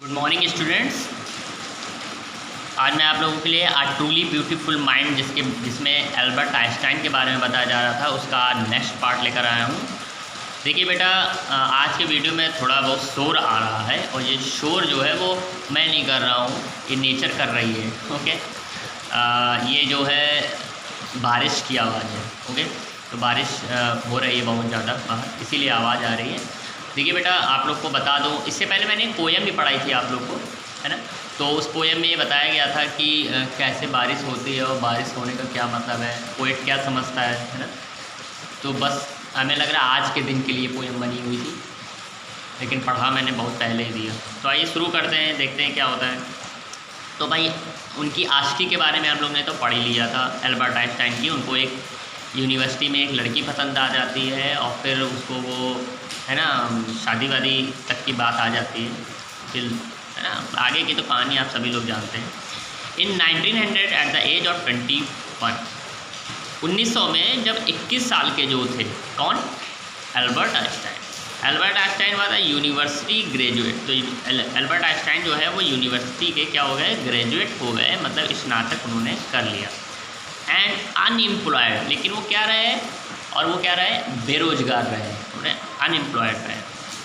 Good morning students. आज मैं आप लोगों के लिए आ ट्रूली ब्यूटीफुल माइंड जिसमें एल्बर्ट आइंस्टाइन के बारे में बताया जा रहा था उसका नेक्स्ट पार्ट लेकर आया हूँ। देखिए बेटा, आज के वीडियो में थोड़ा बहुत शोर आ रहा है और ये शोर जो है वो मैं नहीं कर रहा हूँ, ये नेचर कर रही है। ओके, ये जो है बारिश की आवाज़ है। ओके, तो बारिश हो रही है बहुत ज़्यादा बाहर, इसीलिए आवाज़ आ रही है। देखिए बेटा, आप लोग को बता दूं, इससे पहले मैंने एक पोएम भी पढ़ाई थी आप लोग को, है ना। तो उस पोएम में ये बताया गया था कि कैसे बारिश होती है और बारिश होने का क्या मतलब है, पोएट क्या समझता है ना। तो बस हमें लग रहा है आज के दिन के लिए पोएम बनी हुई थी, लेकिन पढ़ा मैंने बहुत पहले ही दिया। तो आइए शुरू करते हैं, देखते हैं क्या होता है। तो भाई, उनकी आशिकी के बारे में आप लोग ने तो पढ़ ही लिया था, एल्बर्ट आइंस्टाइन की। उनको एक यूनिवर्सिटी में एक लड़की पसंद आ जाती है और फिर उसको वो, है ना, शादी वादी तक की बात आ जाती है, फिर है ना। आगे की तो कहानी आप सभी लोग जानते हैं। इन 1900 एट द एज ऑफ 21, 1900 में जब 21 साल के जो थे, कौन? Albert Einstein. Albert Einstein was a university graduate. तो एल्बर्ट आइंस्टाइन जो है वो यूनिवर्सिटी के क्या हो गए? ग्रेजुएट हो गए, मतलब स्नातक उन्होंने कर लिया। एंड अनएम्प्लॉयड, लेकिन वो क्या रहे? और वो क्या रहे? बेरोजगार रहे, अनएम्प्लॉयड रहे।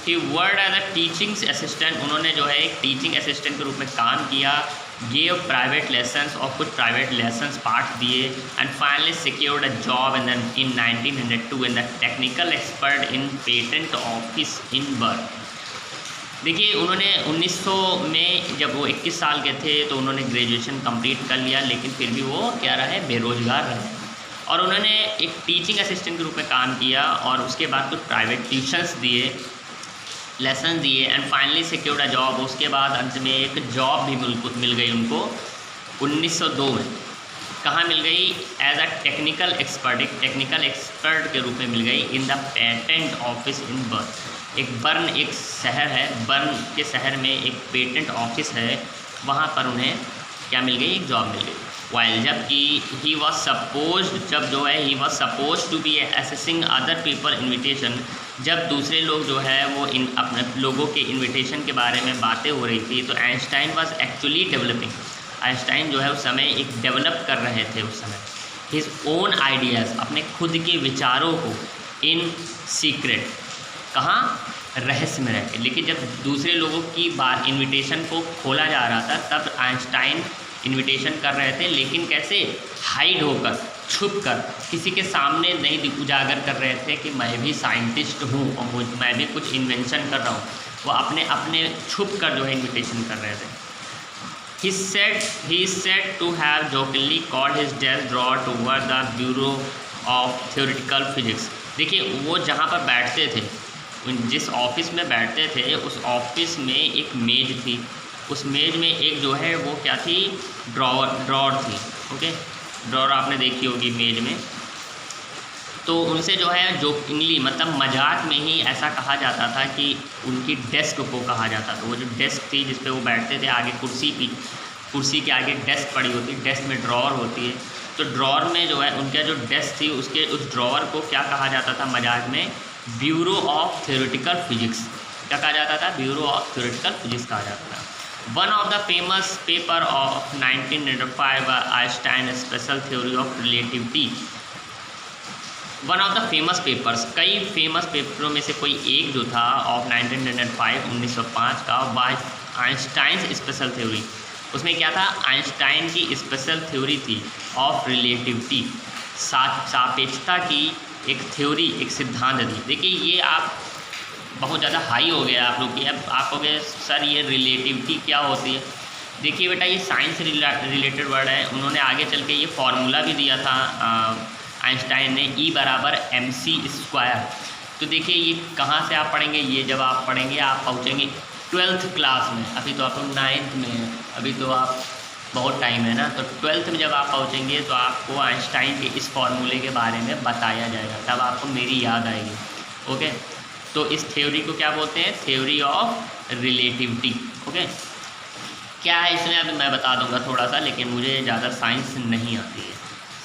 He worked as a teaching assistant, उन्होंने जो है एक टीचिंग असिस्टेंट के रूप में काम किया। गेव प्राइवेट लेसन्स, और कुछ प्राइवेट लेसन्स पाठ दिए। And finally secured a job in 1902 in the technical expert in patent office in burn. देखिए, उन्होंने 1900 में जब वो 21 साल के थे तो उन्होंने ग्रेजुएशन कंप्लीट कर लिया, लेकिन फिर भी वो क्या रहे? बेरोजगार रहे। और उन्होंने एक टीचिंग असिस्टेंट के रूप में काम किया और उसके बाद कुछ प्राइवेट ट्यूशन्स दिए, लेसन दिए। And finally secured a job, उसके बाद अंत में एक जॉब भी मिल गई उनको 1902 में। कहाँ मिल गई? एज अ टेक्निकल एक्सपर्ट, एक टेक्निकल एक्सपर्ट के रूप में मिल गई in the patent office in burn. एक शहर है, बर्न के शहर में एक पेटेंट ऑफिस है, वहाँ पर उन्हें क्या मिल गई? एक जॉब मिल गई। वाइल, जबकि he was suppose to be assessing other people invitation, जब दूसरे लोग जो है वो अपने लोगों के इन्विटेशन के बारे में बातें हो रही थी, तो Einstein was actually developing. Einstein जो है उस समय एक डेवलप कर रहे थे उस समय हिज ओन आइडियाज़, अपने खुद के विचारों को, इन सीक्रेट, कहाँ? रहस्य में रह के। लेकिन जब दूसरे लोगों की बात इन्विटेशन को खोला जा रहा था, तब आइंस्टाइन इन्विटेशन कर रहे थे, लेकिन कैसे? हाइड होकर, छुप कर, किसी के सामने नहीं उजागर कर रहे थे कि मैं भी साइंटिस्ट हूँ और मैं भी कुछ इन्वेंशन कर रहा हूँ। वो अपने छुप कर जो है इन्विटेशन कर रहे थे। He is said to have jokingly called his desk drawer toward the Bureau of Theoretical Physics। देखिए, वो जहाँ पर बैठते थे, जिस ऑफिस में बैठते थे, उस ऑफिस में एक मेज थी। उस मेज में एक जो है वो क्या थी? ड्रॉर थी। ओके, ड्रॉर आपने देखी होगी मेज में। तो उनसे जो है जोकिंगली, मतलब मजाक में ही ऐसा कहा जाता था कि उनकी डेस्क को कहा जाता था। वो जो डेस्क थी जिस पे वो बैठते थे, आगे कुर्सी के आगे डेस्क पड़ी होती, डेस्क में ड्रॉर होती है। तो ड्रॉर में जो है उनका जो डेस्क थी, उसके उस ड्रॉर को क्या कहा जाता था मजाक में? Bureau of theoretical physics. क्या कहा जाता था? ब्यूरो ऑफ थ्योरेटिकल फिजिक्स कहा जाता था। One of the famous paper of 1905 Einstein special theory of relativity. One of the famous papers, कई फेमस पेपरों में से कोई एक जो था ऑफ 1905 का, वह आइंस्टाइन स्पेशल थ्योरी। उसमें क्या था? आइंस्टाइन की स्पेशल थ्योरी थी ऑफ रिलेटिविटी, सापेक्षता की एक थ्योरी, एक सिद्धांत थी। देखिए, ये आप बहुत ज़्यादा हाई हो गया आप लोग की। अब आप कहोगे सर ये रिलेटिविटी क्या होती है? देखिए बेटा, ये साइंस से रिलेटेड वर्ड है। उन्होंने आगे चल के ये फार्मूला भी दिया था आइंस्टाइन ने, E बराबर mc²। तो देखिए, ये कहाँ से आप पढ़ेंगे? ये जब आप पढ़ेंगे, आप पहुँचेंगे 12th क्लास में। अभी तो आप लोग 9th में हैं, अभी तो आप बहुत टाइम है ना। तो 12th में जब आप पहुँचेंगे तो आपको आइंस्टाइन के इस फार्मूले के बारे में बताया जाएगा, तब आपको मेरी याद आएगी। ओके, तो इस थ्योरी को क्या बोलते हैं? Theory of relativity. ओके, क्या है इसमें अभी मैं बता दूंगा थोड़ा सा, लेकिन मुझे ज़्यादा साइंस नहीं आती है,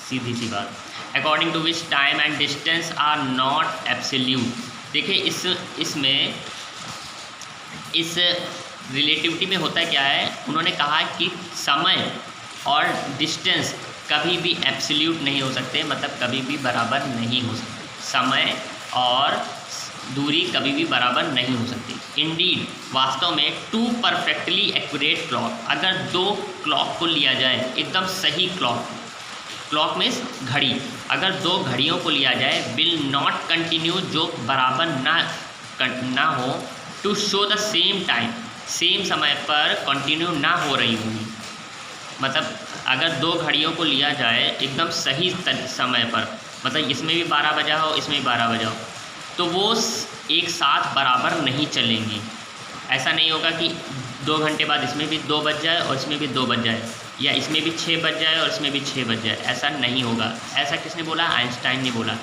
सीधी सी बात। According to which time and distance are not absolute. देखिए, इसमें इस रिलेटिविटी में होता क्या है, उन्होंने कहा कि समय और डिस्टेंस कभी भी एब्सोल्यूट नहीं हो सकते, मतलब कभी भी बराबर नहीं हो सकते। समय और दूरी कभी भी बराबर नहीं हो सकती। इंडीड, वास्तव में, टू परफेक्टली एक्यूरेट क्लॉक, अगर दो क्लॉक को लिया जाए, एकदम सही क्लॉक मीन्स घड़ी, अगर दो घड़ियों को लिया जाए, विल नॉट कंटिन्यू, जो बराबर ना हो, to show the same time, same समय पर कंटिन्यू ना हो रही होगी। मतलब अगर दो घड़ियों को लिया जाए एकदम सही समय पर, मतलब इसमें भी 12 बजा हो, इसमें भी 12 बजा हो, तो वो एक साथ बराबर नहीं चलेंगी। ऐसा नहीं होगा कि 2 घंटे बाद इसमें भी 2 बज जाए और इसमें भी 2 बज जाए, या इसमें भी 6 बज जाए और इसमें भी 6 बज जाए, ऐसा नहीं होगा। ऐसा किसने बोला? आइंस्टाइन ने बोला।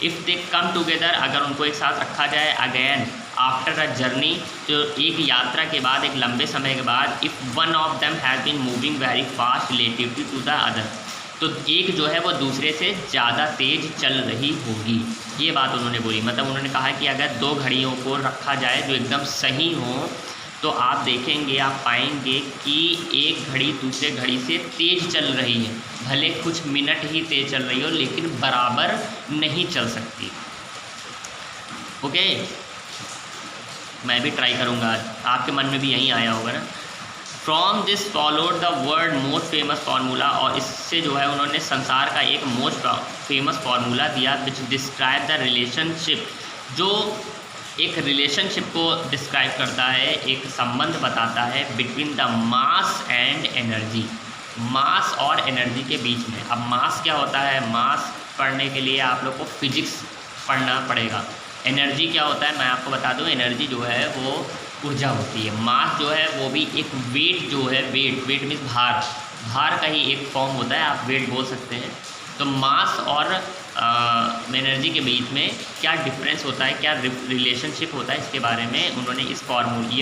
इफ़ दे कम टुगेदर, अगर उनको एक साथ रखा जाए, अगेन आफ्टर अ जर्नी, तो एक यात्रा के बाद, एक लंबे समय के बाद, if one of them has been moving very fast relatively to the other, तो एक जो है वो दूसरे से ज़्यादा तेज़ चल रही होगी। ये बात उन्होंने बोली। मतलब उन्होंने कहा कि अगर दो घड़ियों को रखा जाए जो एकदम सही हो, तो आप देखेंगे, आप पाएंगे कि एक घड़ी दूसरे घड़ी से तेज़ चल रही है, भले कुछ मिनट ही तेज़ चल रही हो, लेकिन बराबर नहीं चल सकती। ओके, मैं भी ट्राई करूँगा, आपके मन में भी यही आया होगा ना। From this followed the world most famous formula, और इससे जो है उन्होंने संसार का एक मोस्ट फेमस फार्मूला दिया, विच डिस्क्राइब द रिलेशनशिप, जो एक रिलेशनशिप को डिस्क्राइब करता है, एक संबंध बताता है between the mass and energy, mass और एनर्जी के बीच में। अब मास क्या होता है? मास पढ़ने के लिए आप लोग को फिजिक्स पढ़ना पड़ेगा। एनर्जी क्या होता है मैं आपको बता दूं, एनर्जी जो है वो ऊर्जा होती है। मास जो है वो भी एक वेट जो है, वेट मीन्स भार का ही एक फॉर्म होता है, आप वेट बोल सकते हैं। तो मास और एनर्जी के बीच में क्या डिफरेंस होता है, क्या रिलेशनशिप होता है, इसके बारे में उन्होंने ये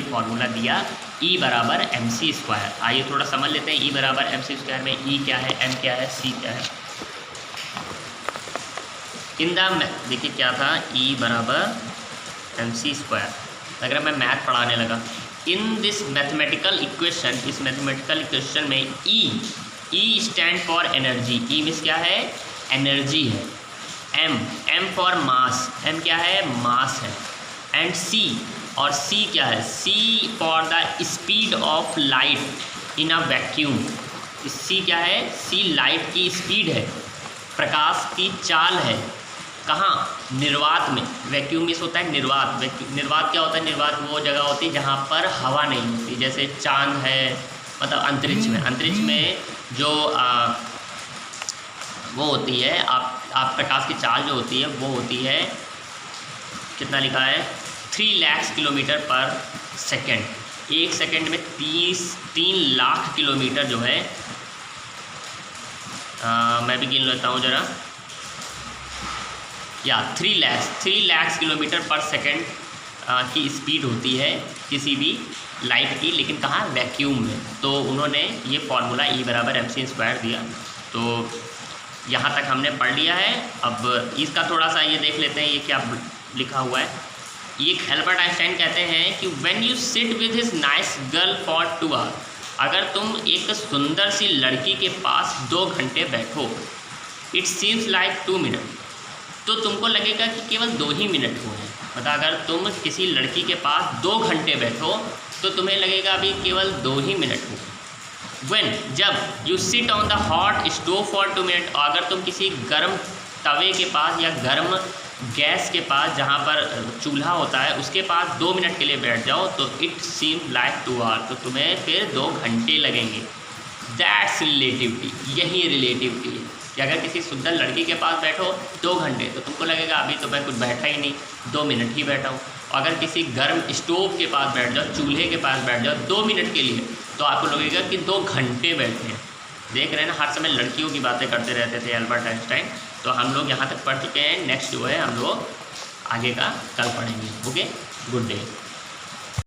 फार्मूला दिया, E बराबर mc²। आइए थोड़ा समझ लेते हैं। E बराबर mc² में E क्या है, M क्या है, C क्या है। देखिए क्या था, E बराबर mc²। अगर मैं मैथ पढ़ाने लगा, इन दिस मैथमेटिकल इक्वेशन, इस मैथमेटिकल इक्वेशन में E stand for energy, E means क्या है, एनर्जी है। M फॉर मास, M क्या है, मास है। एंड C, और C क्या है, C for the speed of light in a vacuum. C क्या है, C लाइट की स्पीड है, प्रकाश की चाल है। कहाँ? निर्वात में। वैक्यूम मीन्स होता है निर्वात। निर्वात क्या होता है? निर्वात वो जगह होती है जहाँ पर हवा नहीं होती, जैसे चांद है, मतलब अंतरिक्ष में। अंतरिक्ष में जो वो होती है, आप प्रकाश की चाल जो होती है वो होती है, कितना लिखा है, 3 लाख किलोमीटर पर सेकेंड। एक सेकेंड में 3 लाख किलोमीटर जो है, मैं भी गिन लेता हूँ ज़रा, या 3 लाख किलोमीटर पर सेकेंड की स्पीड होती है किसी भी लाइट की, लेकिन कहाँ, वैक्यूम में। तो उन्होंने ये फार्मूला E बराबर mc² दिया। तो यहाँ तक हमने पढ़ लिया है। अब इसका थोड़ा सा ये देख लेते हैं, ये क्या लिखा हुआ है। ये एल्बर्ट आइंस्टाइन कहते हैं कि when you sit with his nice girl for 2 hour, अगर तुम एक सुंदर सी लड़की के पास 2 घंटे बैठो, इट सीम्स लाइक 2 मिनट, तो तुमको लगेगा कि केवल 2 ही मिनट हुए हैं। मतलब अगर तुम किसी लड़की के पास 2 घंटे बैठो तो तुम्हें लगेगा अभी केवल 2 ही मिनट हुए। When, जब you sit on the hot stove for 2 minute, अगर तुम किसी गर्म तवे के पास या गर्म गैस के पास, जहाँ पर चूल्हा होता है, उसके पास 2 मिनट के लिए बैठ जाओ, तो इट सीम लाइक 2 आवर, तो तुम्हें फिर 2 घंटे लगेंगे। दैट्स रिलेटिविटी, यही रिलेटिविटी है कि अगर किसी सुंदर लड़की के पास बैठो 2 घंटे, तो तुमको लगेगा अभी तो मैं कुछ बैठा ही नहीं, 2 मिनट ही बैठा हूँ। अगर किसी गर्म स्टोव के पास बैठ जाओ, चूल्हे के पास बैठ जाओ 2 मिनट के लिए, तो आपको लगेगा कि 2 घंटे बैठे हैं। देख रहे हैं ना, हर समय लड़कियों की बातें करते रहते थे एल्बर्ट आइंस्टाइन। तो हम लोग यहाँ तक पढ़ चुके हैं, नेक्स्ट जो है हम लोग आगे का कल पढ़ेंगे। Okay, good day.